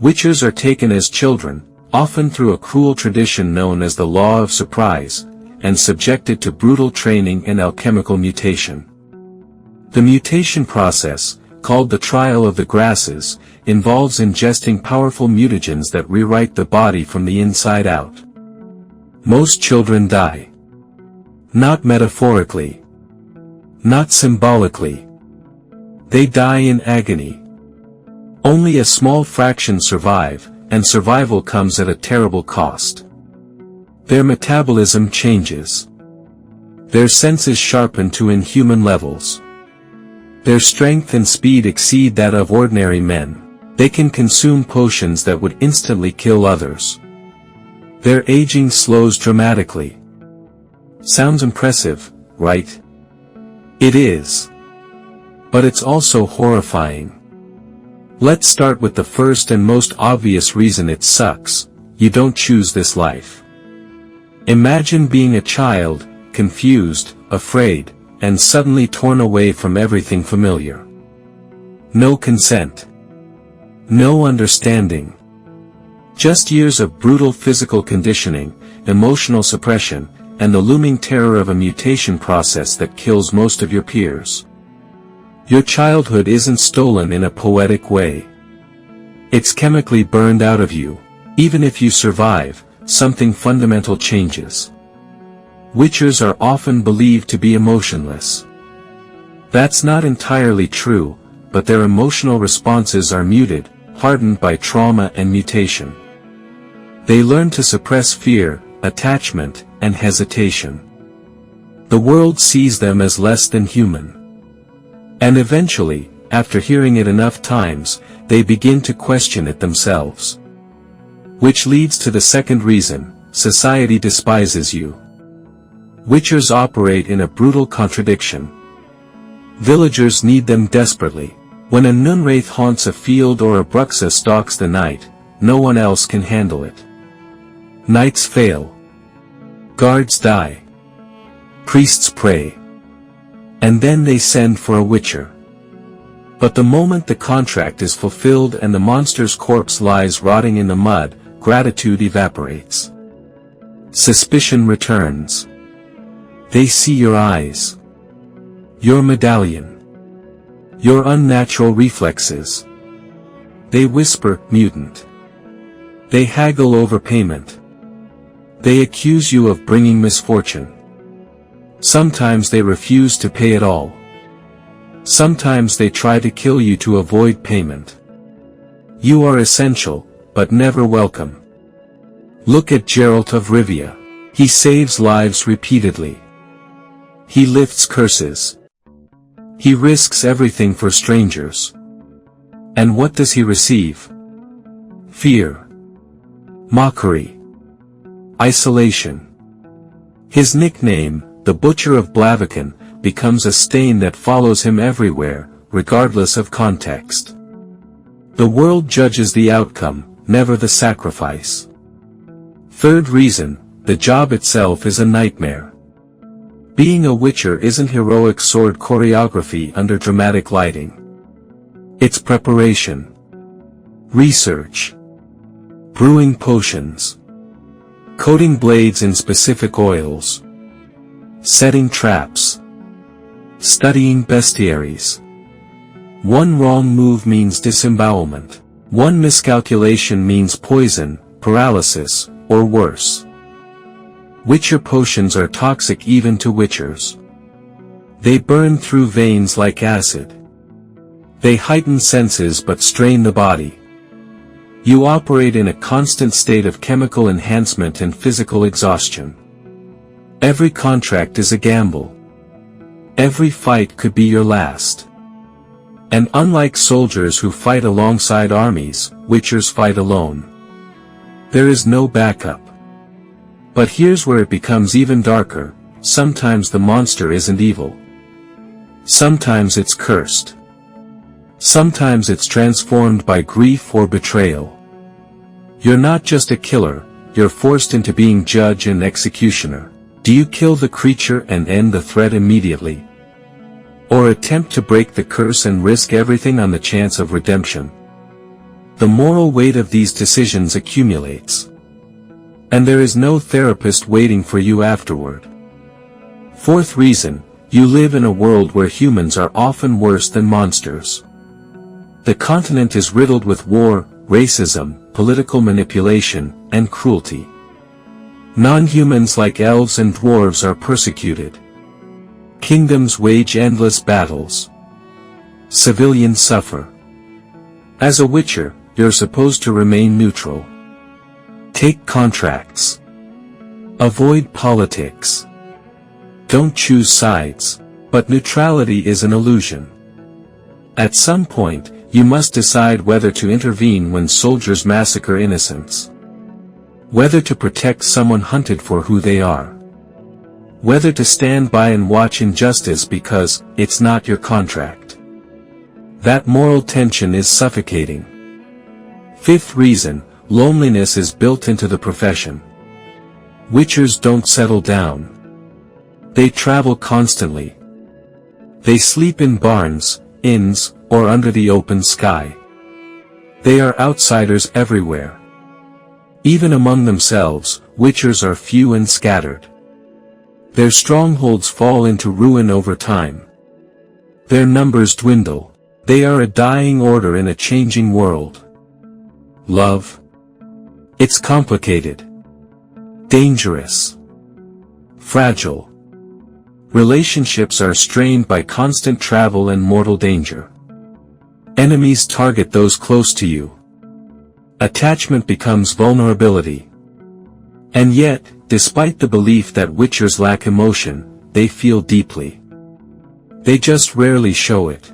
Witchers are taken as children, often through a cruel tradition known as the Law of Surprise, and subjected to brutal training and alchemical mutation. The mutation process, called the Trial of the Grasses, involves ingesting powerful mutagens that rewrite the body from the inside out. Most children die. Not metaphorically. Not symbolically. They die in agony. Only a small fraction survive, and survival comes at a terrible cost. Their metabolism changes. Their senses sharpen to inhuman levels. Their strength and speed exceed that of ordinary men. They can consume potions that would instantly kill others. Their aging slows dramatically. Sounds impressive, right? It is. But it's also horrifying. Let's start with the first and most obvious reason it sucks: you don't choose this life. Imagine being a child, confused, afraid, and suddenly torn away from everything familiar. No consent. No understanding. Just years of brutal physical conditioning, emotional suppression, and the looming terror of a mutation process that kills most of your peers. Your childhood isn't stolen in a poetic way. It's chemically burned out of you. Even if you survive, something fundamental changes. Witchers are often believed to be emotionless. That's not entirely true, but their emotional responses are muted, hardened by trauma and mutation. They learn to suppress fear, attachment, and hesitation. The world sees them as less than human. And eventually, after hearing it enough times, they begin to question it themselves. Which leads to the second reason: society despises you. Witchers operate in a brutal contradiction. Villagers need them desperately. When a Nunwraith haunts a field or a Bruxa stalks the night, no one else can handle it. Knights fail. Guards die. Priests pray. And then they send for a witcher. But the moment the contract is fulfilled and the monster's corpse lies rotting in the mud, gratitude evaporates. Suspicion returns. They see your eyes. Your medallion. Your unnatural reflexes. They whisper, mutant. They haggle over payment. They accuse you of bringing misfortune. Sometimes they refuse to pay at all. Sometimes they try to kill you to avoid payment. You are essential, but never welcome. Look at Geralt of Rivia. He saves lives repeatedly. He lifts curses. He risks everything for strangers. And what does he receive? Fear. Mockery. Isolation. His nickname, the Butcher of Blaviken, becomes a stain that follows him everywhere, regardless of context. The world judges the outcome, never the sacrifice. Third reason: the job itself is a nightmare. Being a witcher isn't heroic sword choreography under dramatic lighting. It's preparation. Research. Brewing potions. Coating blades in specific oils. Setting traps. Studying bestiaries. One wrong move means disembowelment. One miscalculation means poison, paralysis, or worse. Witcher potions are toxic even to witchers. They burn through veins like acid. They heighten senses but strain the body. You operate in a constant state of chemical enhancement and physical exhaustion. Every contract is a gamble. Every fight could be your last. And unlike soldiers who fight alongside armies, witchers fight alone. There is no backup. But here's where it becomes even darker: sometimes the monster isn't evil. Sometimes it's cursed. Sometimes it's transformed by grief or betrayal. You're not just a killer, you're forced into being judge and executioner. Do you kill the creature and end the threat immediately? Or attempt to break the curse and risk everything on the chance of redemption? The moral weight of these decisions accumulates. And there is no therapist waiting for you afterward. Fourth reason, you live in a world where humans are often worse than monsters. The continent is riddled with war, racism, political manipulation, and cruelty. Non-humans like elves and dwarves are persecuted. Kingdoms wage endless battles. Civilians suffer. As a Witcher, you're supposed to remain neutral. Take contracts. Avoid politics. Don't choose sides, but neutrality is an illusion. At some point, you must decide whether to intervene when soldiers massacre innocents. Whether to protect someone hunted for who they are. Whether to stand by and watch injustice because it's not your contract. That moral tension is suffocating. Fifth reason, loneliness is built into the profession. Witchers don't settle down. They travel constantly. They sleep in barns, inns, or under the open sky. They are outsiders everywhere. Even among themselves, witchers are few and scattered. Their strongholds fall into ruin over time. Their numbers dwindle. They are a dying order in a changing world. Love. It's complicated. Dangerous. Fragile. Relationships are strained by constant travel and mortal danger. Enemies target those close to you. Attachment becomes vulnerability. And yet, despite the belief that witchers lack emotion, they feel deeply. They just rarely show it.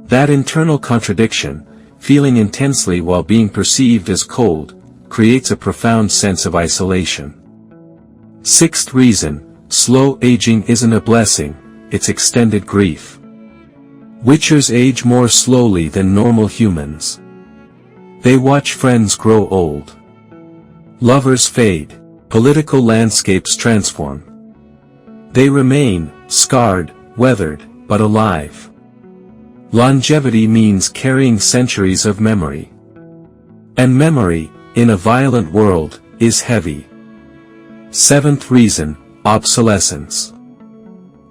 That internal contradiction, feeling intensely while being perceived as cold, creates a profound sense of isolation. Sixth reason, slow aging isn't a blessing, it's extended grief. Witchers age more slowly than normal humans. They watch friends grow old. Lovers fade, political landscapes transform. They remain, scarred, weathered, but alive. Longevity means carrying centuries of memory. And memory, in a violent world, is heavy. Seventh reason, obsolescence.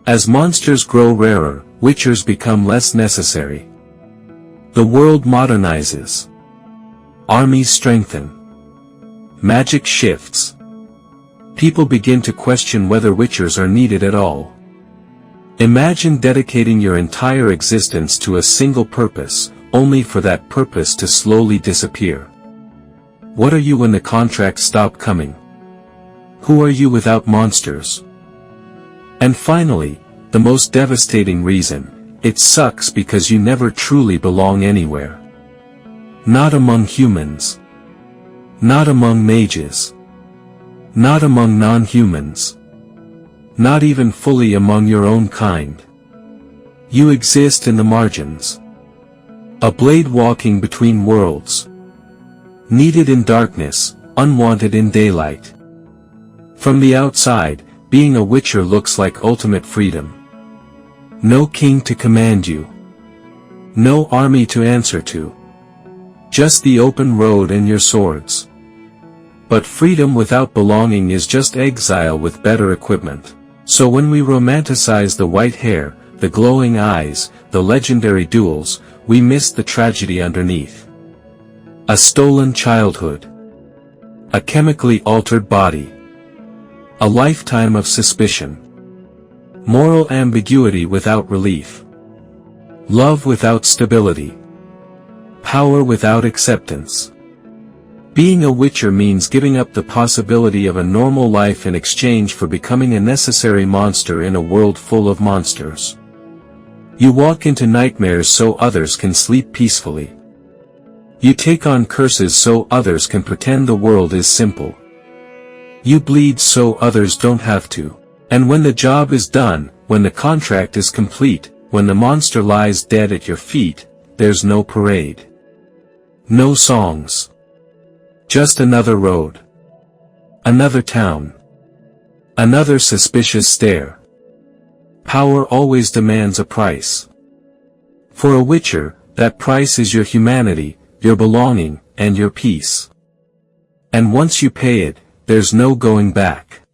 As monsters grow rarer, witchers become less necessary. The world modernizes. Armies strengthen. Magic shifts. People begin to question whether witchers are needed at all. Imagine dedicating your entire existence to a single purpose, only for that purpose to slowly disappear. What are you when the contracts stop coming? Who are you without monsters? And finally, the most devastating reason, it sucks because you never truly belong anywhere. Not among humans. Not among mages. Not among non-humans. Not even fully among your own kind. You exist in the margins. A blade walking between worlds. Needed in darkness, unwanted in daylight. From the outside, being a witcher looks like ultimate freedom. No king to command you. No army to answer to. Just the open road and your swords. But freedom without belonging is just exile with better equipment. So when we romanticize the white hair, the glowing eyes, the legendary duels, we miss the tragedy underneath. A stolen childhood. A chemically altered body. A lifetime of suspicion. Moral ambiguity without relief. Love without stability. Power without acceptance. Being a witcher means giving up the possibility of a normal life in exchange for becoming a necessary monster in a world full of monsters. You walk into nightmares so others can sleep peacefully. You take on curses so others can pretend the world is simple. You bleed so others don't have to. And when the job is done, when the contract is complete, when the monster lies dead at your feet, there's no parade. No songs. Just another road. Another town. Another suspicious stare. Power always demands a price. For a witcher, that price is your humanity, your belonging, and your peace. And once you pay it, there's no going back.